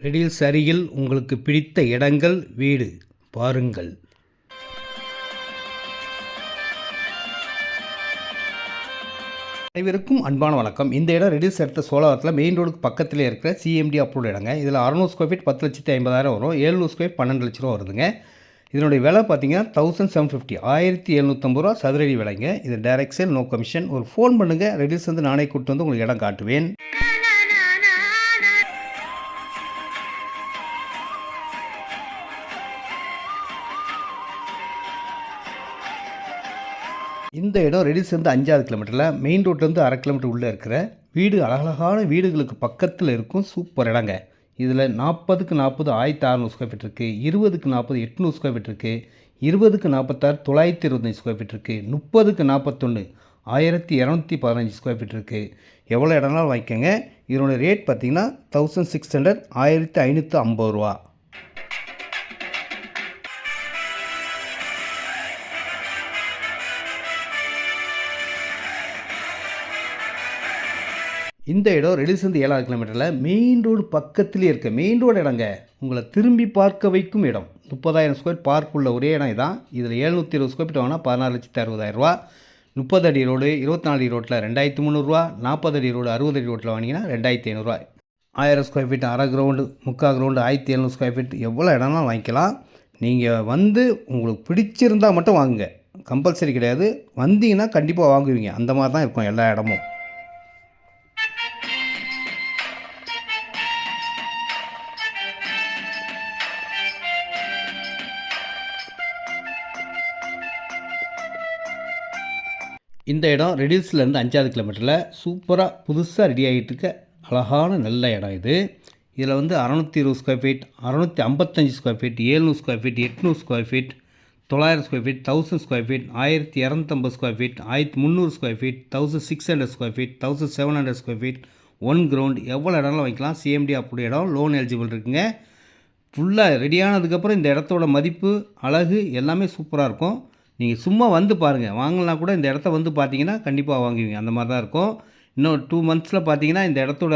Riddles அருகில் உங்களுக்கு பிடித்த இடங்கள் வீடு பாருங்கள். அனைவருக்கும் அன்பான வணக்கம். இந்த இடம் ரெடில்ஸ் அடுத்த சோழவரத்தில் மெயின் ரோடுக்கு பக்கத்தில் இருக்கிற சிஎம்டி அப்ரூவ்ட் இடங்க. இதில் 600 ஸ்கொயர் ஃபீட் 10,50,000 வரும். 700 ஸ்கொயர் 12 லட்ச ரூபா வருதுங்க. இதனுடைய விலை பார்த்தீங்கன்னா 1750 1750 ரூபா சதுரடி விலைங்க. இது டைரக்ட் சேல், நோ கமிஷன். ஒரு ஃபோன் பண்ணுங்கள், ரெடில்ஸ் வந்து நானே கூப்பிட்டு வந்து உங்களுக்கு இடம் காட்டுவேன். இந்த இடம் ரெடில்ஸ்லேருந்து 5வது கிலோமீட்டரில் மெயின் ரோட்லேருந்து 1/2 கிலோமீட்டர் உள்ளே இருக்கிற வீடு, அழகழகான வீடுகளுக்கு பக்கத்தில் இருக்கும் சூப்பர் இடங்க. இதில் 40க்கு 40 1600 ஸ்கொயர் ஃபீட் இருக்குது, 20க்கு 40 800 ஸ்கொயர் ஃபீட் இருக்குது, 20க்கு 46 925 ஸ்கொயர் ஃபீட் இருக்குது, 30க்கு 41 1215 ஸ்கொயர் ஃபீட் இருக்குது. எவ்வளோ இடம்னாலும் வாங்கிக்கோங்க. இதனோட ரேட் பார்த்திங்கன்னா 1600 1550 ரூபா. இந்த இடம் ரெடில்ஸ்லேருந்து 7வது கிலோமீட்டரில் மெயின் ரோடு பக்கத்துலேயே இருக்க மெயின் ரோடு இடங்க. உங்களை திரும்பி பார்க்க வைக்கும் இடம். 30,000 ஸ்கொயர் பார்க் உள்ள ஒரே இடம் இதான். இதில் 720 ஸ்கொயர் ஃபீட் வாங்கினா 14,60,000 ரூபா. 30 அடி ரோடு 24 அடி ரோட்டில் 2,300 ரூபா. 40 அடி ரோடு 60 அடி ரோட்டில் வாங்கிங்கன்னா 2,500 ரூபா. 1000 ஸ்கொயர் ஃபீட், அரை கிரவுண்டு, 3/4 கிரவுண்டு, 1,700 ஸ்கொயர் ஃபீட், எவ்வளோ இடம்லாம் வாங்கிக்கலாம். நீங்கள் வந்து உங்களுக்கு பிடிச்சிருந்தால் மட்டும் வாங்குங்க, கம்பல்சரி கிடையாது. வந்தீங்கன்னா கண்டிப்பாக வாங்குவீங்க. அந்த மாதிரி தான் இருக்கும் எல்லா இடமும். இந்த இடம் ரெடில்ஸ்லேருந்து 5வது கிலோமீட்டரில் சூப்பராக புதுசாக ரெடி ஆகிட்டு இருக்க அழகான நல்ல இடம் இது. இதில் வந்து 620 square feet, 655 square feet, 700 square feet, 800 square feet, 900 square feet, 1000 square feet, 1250 square feet, 1300 square feet, 1600 square feet, 1700 square feet, 1 ground, எவ்வளோ இடம்லாம் வைக்கலாம். சிஎம்டி அப்படி இடம், லோன் எலிஜிபிள் இருக்குங்க. ஃபுல்லாக ரெடியானதுக்கப்புறம் இந்த இடத்தோட மதிப்பு, அழகு எல்லாமே சூப்பராக இருக்கும். நீங்கள் சும்மா வந்து பாருங்கள், வாங்கினா கூட இந்த இடத்த வந்து பார்த்தீங்கன்னா கண்டிப்பாக வாங்குவீங்க. அந்த மாதிரி தான் இருக்கும். இன்னும் 2 மந்த்ஸில் பார்த்தீங்கன்னா இந்த இடத்தோட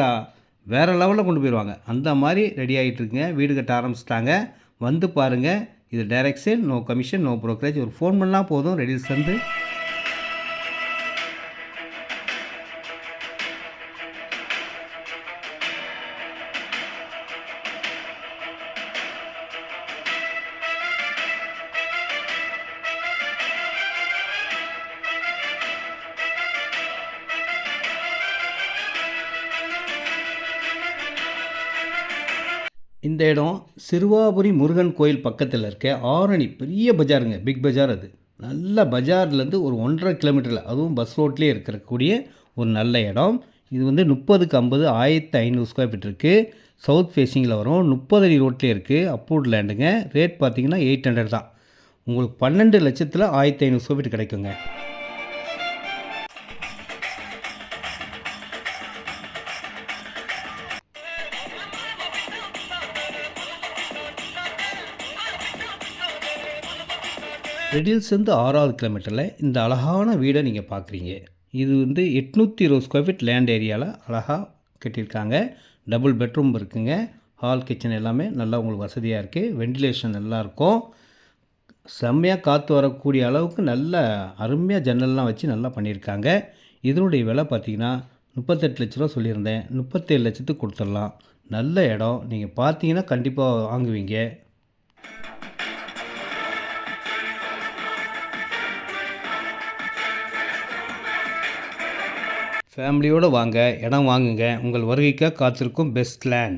வேறு லெவலில் கொண்டு போயிடுவாங்க. அந்த மாதிரி ரெடி ஆகிட்டுருக்குங்க. வீடு கட்ட ஆரம்பிச்சிட்டாங்க. வந்து பாருங்கள். இது direct sale, no commission, no brokerage. ஒரு ஃபோன் பண்ணால் போதும் ரெடில்ஸ்லேருந்து. இந்த இடம் சிறுவாபுரி முருகன் கோயில் பக்கத்தில் இருக்க ஆரணி பெரிய பஜாருங்க, பிக் பஜார். அது நல்ல பஜார்லேருந்து ஒரு 1.5 கிலோமீட்டரில், அதுவும் பஸ் ரோட்லேயே இருக்கக்கூடிய ஒரு நல்ல இடம். இது வந்து 30க்கு 50 1500 ஸ்கொயர் ஃபீட் இருக்குது. சவுத் ஃபேஸிங்கில் வரும். 30 அடி ரோட்லேயே இருக்குது. அப்ரூவ்ட் லேண்டுங்க. ரேட் பார்த்திங்கன்னா 800 தான். உங்களுக்கு 12 லட்சத்தில் 1500 ஸ்கொயர் ஃபீட் கிடைக்குங்க. ரெடில்ஸ்லேருந்து 6வது கிலோமீட்டரில் இந்த அழகான வீடை நீங்கள் பார்க்குறீங்க. இது வந்து 820 ஸ்கொயர் ஃபீட் லேண்ட் ஏரியாவில் அழகாக கட்டியிருக்காங்க. டபுள் பெட்ரூம் இருக்குங்க. ஹால், கிச்சன் எல்லாமே நல்லா உங்களுக்கு வசதியாக இருக்குது. வெண்டிலேஷன் நல்லாயிருக்கும். செம்மையாக காற்று வரக்கூடிய அளவுக்கு நல்ல அருமையாக ஜன்னல்லாம் வச்சு நல்லா பண்ணியிருக்காங்க. இதனுடைய விலை பார்த்திங்கன்னா 38 லட்ச ரூபா சொல்லியிருந்தேன். 37 லட்சத்துக்கு கொடுத்துடலாம். நல்ல இடம். நீங்கள் பார்த்தீங்கன்னா கண்டிப்பாக வாங்குவீங்க. ஃபேமிலியோடு வாங்க, இடம் வாங்குங்க. உங்கள் வருகைக்காக காத்திருக்கும் பெஸ்ட் லேண்ட்.